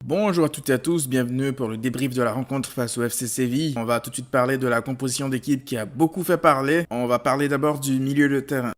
Bonjour à toutes et à tous, bienvenue pour le débrief de la rencontre face au FC Séville. On va tout de suite parler de la composition d'équipe qui a beaucoup fait parler. On va parler d'abord du milieu de terrain.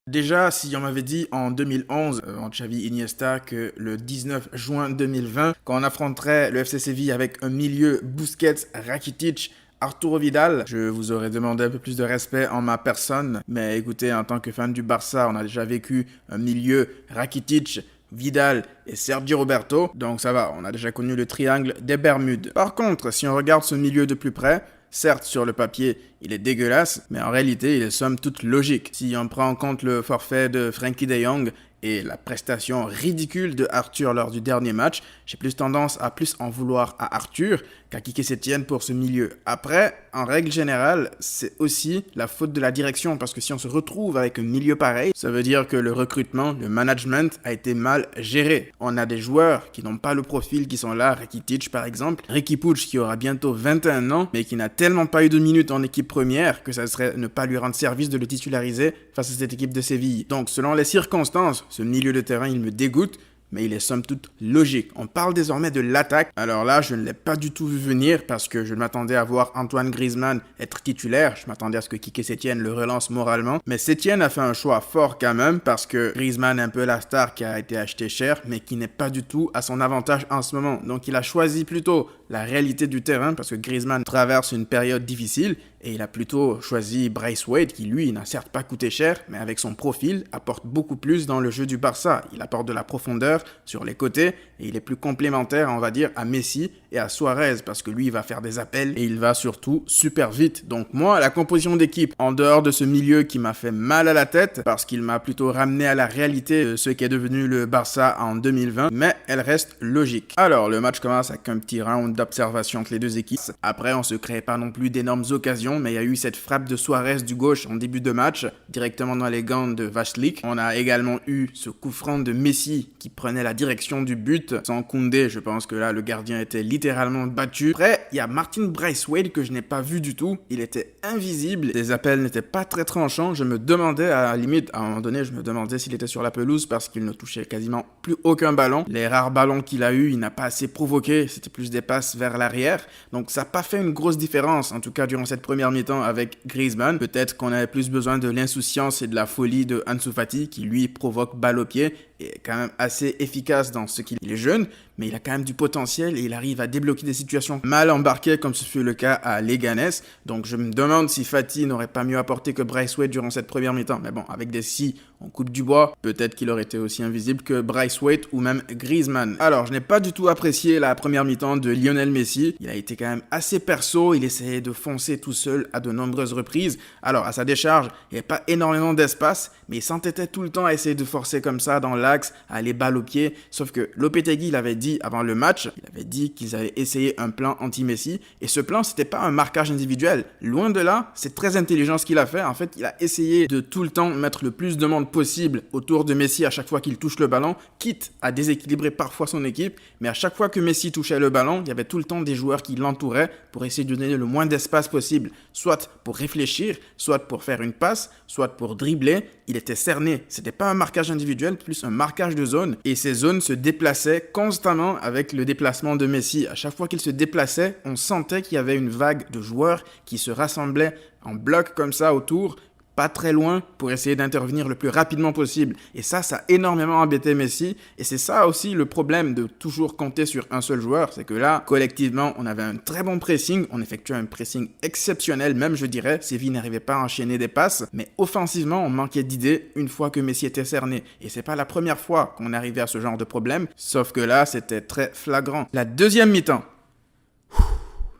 Déjà, si on m'avait dit en 2011, en Xavi Iniesta, que le 19 juin 2020, quand on affronterait le FC Séville avec un milieu Busquets, Rakitic, Arturo Vidal, je vous aurais demandé un peu plus de respect en ma personne. Mais écoutez, en tant que fan du Barça, on a déjà vécu un milieu Rakitic, Vidal et Sergio Roberto. Donc ça va, on a déjà connu le triangle des Bermudes. Par contre, si on regarde ce milieu de plus près, certes, sur le papier, il est dégueulasse, mais en réalité, il est somme toute logique. Si on prend en compte le forfait de Frenkie de Jong et la prestation ridicule de Arthur lors du dernier match, j'ai plus tendance à plus en vouloir à Arthur qu'à Quique Setien pour ce milieu. Après, en règle générale, c'est aussi la faute de la direction, parce que si on se retrouve avec un milieu pareil, ça veut dire que le recrutement, le management a été mal géré. On a des joueurs qui n'ont pas le profil qui sont là, Rakitic par exemple, Riqui Puig qui aura bientôt 21 ans, mais qui n'a tellement pas eu de minutes en équipe première que ça serait ne pas lui rendre service de le titulariser face à cette équipe de Séville. Donc selon les circonstances, ce milieu de terrain, il me dégoûte, mais il est somme toute logique. On parle désormais de l'attaque. Alors là, je ne l'ai pas du tout vu venir parce que je m'attendais à voir Antoine Griezmann être titulaire. Je m'attendais à ce que Quique Setien le relance moralement. Mais Setien a fait un choix fort quand même parce que Griezmann est un peu la star qui a été achetée cher, mais qui n'est pas du tout à son avantage en ce moment. Donc il a choisi plutôt la réalité du terrain parce que Griezmann traverse une période difficile et il a plutôt choisi Braithwaite qui lui n'a certes pas coûté cher, mais avec son profil apporte beaucoup plus dans le jeu du Barça. Il apporte de la profondeur sur les côtés et il est plus complémentaire, on va dire, à Messi et à Suarez parce que lui il va faire des appels et il va surtout super vite. Donc moi, la composition d'équipe, en dehors de ce milieu qui m'a fait mal à la tête parce qu'il m'a plutôt ramené à la réalité de ce qui est devenu le Barça en 2020, mais elle reste logique. Alors le match commence avec un petit round d'observation entre les deux équipes. Après, on se crée pas non plus d'énormes occasions, mais il y a eu cette frappe de Suarez du gauche en début de match, directement dans les gants de Vachlik. On a également eu ce coup franc de Messi qui prenait la direction du but. Sans Koundé, je pense que là, le gardien était littéralement battu. Après, il y a Martin Braithwaite que je n'ai pas vu du tout. Il était invisible. Les appels n'étaient pas très tranchants. Je me demandais, à la limite, à un moment donné, je me demandais s'il était sur la pelouse parce qu'il ne touchait quasiment plus aucun ballon. Les rares ballons qu'il a eu, il n'a pas assez provoqué. C'était plus des passes vers l'arrière. Donc, ça n'a pas fait une grosse différence, en tout cas durant cette première mi-temps avec Griezmann. Peut-être qu'on avait plus besoin de l'insouciance et de la folie de Ansu Fati qui lui provoque balle au pied et est quand même assez efficace dans ce qu'il est jeune, mais il a quand même du potentiel et il arrive à débloquer des situations mal embarquées comme ce fut le cas à Leganés. Donc je me demande si Fati n'aurait pas mieux apporté que Braithwaite durant cette première mi-temps. Mais bon, avec des si, on coupe du bois, peut-être qu'il aurait été aussi invisible que Braithwaite ou même Griezmann. Alors je n'ai pas du tout apprécié la première mi-temps de Lionel Messi. Il a été quand même assez perso, il essayait de foncer tout seul à de nombreuses reprises. Alors à sa décharge, il n'y avait pas énormément d'espace, mais il s'entêtait tout le temps à essayer de forcer comme ça dans l'axe, à aller balle au pied. Sauf que Lopetegui, il avait dit avant le match, il avait dit qu'ils avaient essayé un plan anti-Messi. Et ce plan, c'était pas un marquage individuel. Loin de là, c'est très intelligent ce qu'il a fait. En fait, il a essayé de tout le temps mettre le plus de monde possible autour de Messi à chaque fois qu'il touche le ballon, quitte à déséquilibrer parfois son équipe. Mais à chaque fois que Messi touchait le ballon, il y avait tout le temps des joueurs qui l'entouraient pour essayer de donner le moins d'espace possible. Soit pour réfléchir, soit pour faire une passe, soit pour dribbler. Il était cerné. C'était pas un marquage individuel, plus un marquage de zone. Et ces zones se déplaçaient constamment avec le déplacement de Messi. À chaque fois qu'il se déplaçait, on sentait qu'il y avait une vague de joueurs qui se rassemblaient en bloc comme ça autour, pas très loin, pour essayer d'intervenir le plus rapidement possible. Et ça a énormément embêté Messi. Et c'est ça aussi le problème de toujours compter sur un seul joueur. C'est que là, collectivement, on avait un très bon pressing. On effectuait un pressing exceptionnel, même je dirais. Séville n'arrivait pas à enchaîner des passes. Mais offensivement, on manquait d'idées une fois que Messi était cerné. Et c'est pas la première fois qu'on arrivait à ce genre de problème. Sauf que là, c'était très flagrant. La deuxième mi-temps.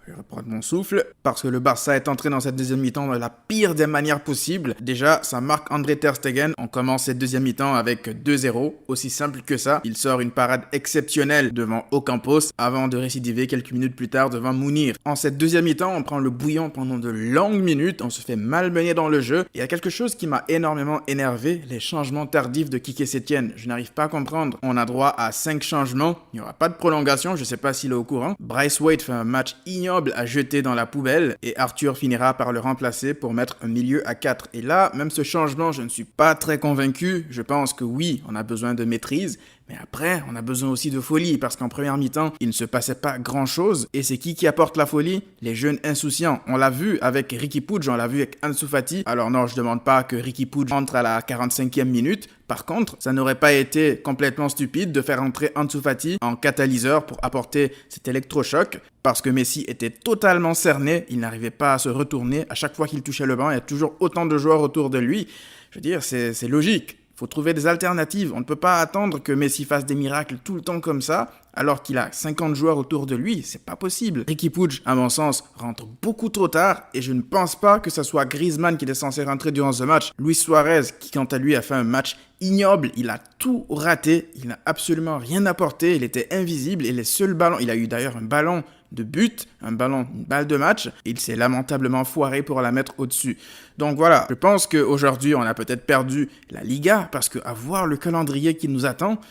Je vais reprendre mon souffle, parce que le Barça est entré dans cette deuxième mi-temps de la pire des manières possibles. Déjà, ça marque André Ter Stegen. On commence cette deuxième mi-temps avec 2-0, aussi simple que ça. Il sort une parade exceptionnelle devant Ocampos, avant de récidiver quelques minutes plus tard devant Mounir. En cette deuxième mi-temps, on prend le bouillon pendant de longues minutes, on se fait malmener dans le jeu. Il y a quelque chose qui m'a énormément énervé, les changements tardifs de Quique Setien. Je n'arrive pas à comprendre. On a droit à 5 changements, il n'y aura pas de prolongation, je sais pas s'il est au courant. Braithwaite fait un match ignoble ignoble à jeter dans la poubelle et Arthur finira par le remplacer pour mettre un milieu à 4. Et là, même ce changement, je ne suis pas très convaincu. Je pense que oui, on a besoin de maîtrise, mais après, on a besoin aussi de folie parce qu'en première mi-temps, il ne se passait pas grand-chose. Et c'est qui apporte la folie? Les jeunes insouciants. On l'a vu avec Riqui Puig, on l'a vu avec Ansu Fati. Alors non, je ne demande pas que Riqui Puig entre à la 45e minute. Par contre, ça n'aurait pas été complètement stupide de faire entrer Ansu Fati en catalyseur pour apporter cet électrochoc parce que Messi était totalement cerné, il n'arrivait pas à se retourner. À chaque fois qu'il touchait le banc, il y a toujours autant de joueurs autour de lui. Je veux dire, c'est logique. Il faut trouver des alternatives. On ne peut pas attendre que Messi fasse des miracles tout le temps comme ça, alors qu'il a 50 joueurs autour de lui. C'est pas possible. Riqui Puig, à mon sens, rentre beaucoup trop tard et je ne pense pas que ce soit Griezmann qui était censé rentrer durant ce match. Luis Suarez, qui quant à lui a fait un match ignoble, il a tout raté, il n'a absolument rien apporté, il était invisible et les seuls ballons, il a eu d'ailleurs un ballon de but, une balle de match, et il s'est lamentablement foiré pour la mettre au-dessus. Donc voilà, je pense qu'aujourd'hui, on a peut-être perdu la Liga, parce qu'à voir le calendrier qui nous attend,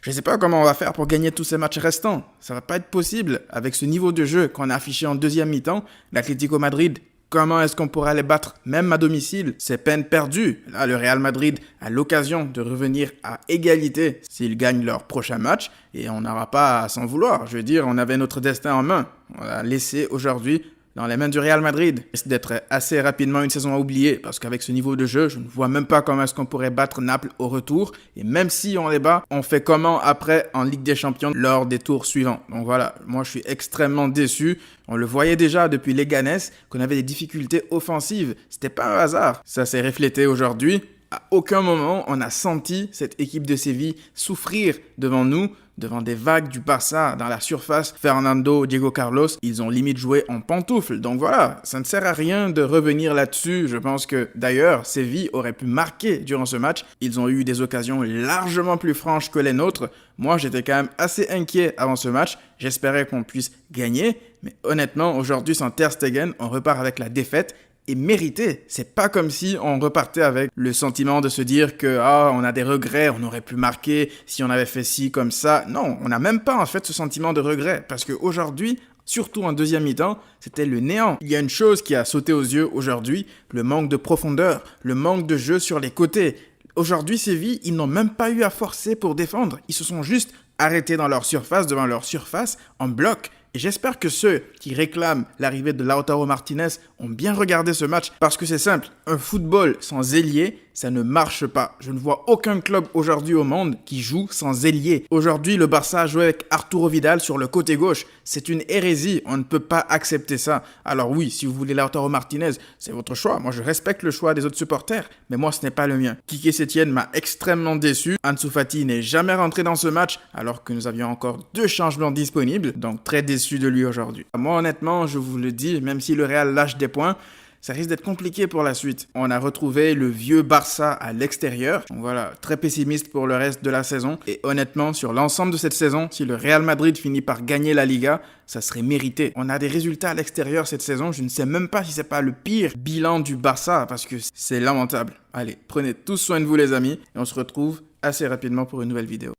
je ne sais pas comment on va faire pour gagner tous ces matchs restants. Ça va pas être possible avec ce niveau de jeu qu'on a affiché en deuxième mi-temps. L'Atlético Madrid, comment est-ce qu'on pourra les battre même à domicile? C'est peine perdue. Là, le Real Madrid a l'occasion de revenir à égalité s'ils gagnent leur prochain match et on n'aura pas à s'en vouloir. Je veux dire, on avait notre destin en main. On l'a laissé aujourd'hui dans les mains du Real Madrid. C'est d'être assez rapidement une saison à oublier parce qu'avec ce niveau de jeu, je ne vois même pas comment est-ce qu'on pourrait battre Naples au retour. Et même si on les bat, on fait comment après en Ligue des Champions lors des tours suivants. Donc voilà, moi je suis extrêmement déçu. On le voyait déjà depuis Leganés qu'on avait des difficultés offensives. C'était pas un hasard. Ça s'est reflété aujourd'hui. À aucun moment, on a senti cette équipe de Séville souffrir devant nous, devant des vagues du Barça dans la surface. Fernando, Diego Carlos, ils ont limite joué en pantoufles. Donc voilà, ça ne sert à rien de revenir là-dessus. Je pense que d'ailleurs, Séville aurait pu marquer durant ce match. Ils ont eu des occasions largement plus franches que les nôtres. Moi, j'étais quand même assez inquiet avant ce match. J'espérais qu'on puisse gagner. Mais honnêtement, aujourd'hui, sans Ter Stegen, on repart avec la défaite. Et mérité. C'est pas comme si on repartait avec le sentiment de se dire que on a des regrets, on aurait pu marquer si on avait fait ci comme ça. Non, on n'a même pas en fait ce sentiment de regret parce qu'aujourd'hui, surtout en deuxième mi-temps, c'était le néant. Il y a une chose qui a sauté aux yeux aujourd'hui, le manque de profondeur, le manque de jeu sur les côtés. Aujourd'hui, Séville, ils n'ont même pas eu à forcer pour défendre. Ils se sont juste arrêtés dans leur surface, devant leur surface, en bloc. Et j'espère que ceux qui réclament l'arrivée de Lautaro Martinez ont bien regardé ce match parce que c'est simple, un football sans ailier, ça ne marche pas. Je ne vois aucun club aujourd'hui au monde qui joue sans ailier. Aujourd'hui, le Barça a joué avec Arturo Vidal sur le côté gauche. C'est une hérésie, on ne peut pas accepter ça. Alors oui, si vous voulez Lautaro Martinez, c'est votre choix. Moi, je respecte le choix des autres supporters, mais moi, ce n'est pas le mien. Quique Setien m'a extrêmement déçu. Ansu Fati n'est jamais rentré dans ce match alors que nous avions encore 2 changements disponibles, donc très déçu de lui aujourd'hui. Moi, honnêtement, je vous le dis, même si le Real lâche des points, ça risque d'être compliqué pour la suite. On a retrouvé le vieux Barça à l'extérieur. Donc voilà, très pessimiste pour le reste de la saison. Et honnêtement, sur l'ensemble de cette saison, si le Real Madrid finit par gagner la Liga, ça serait mérité. On a des résultats à l'extérieur cette saison. Je ne sais même pas si c'est pas le pire bilan du Barça parce que c'est lamentable. Allez, prenez tous soin de vous les amis et on se retrouve assez rapidement pour une nouvelle vidéo.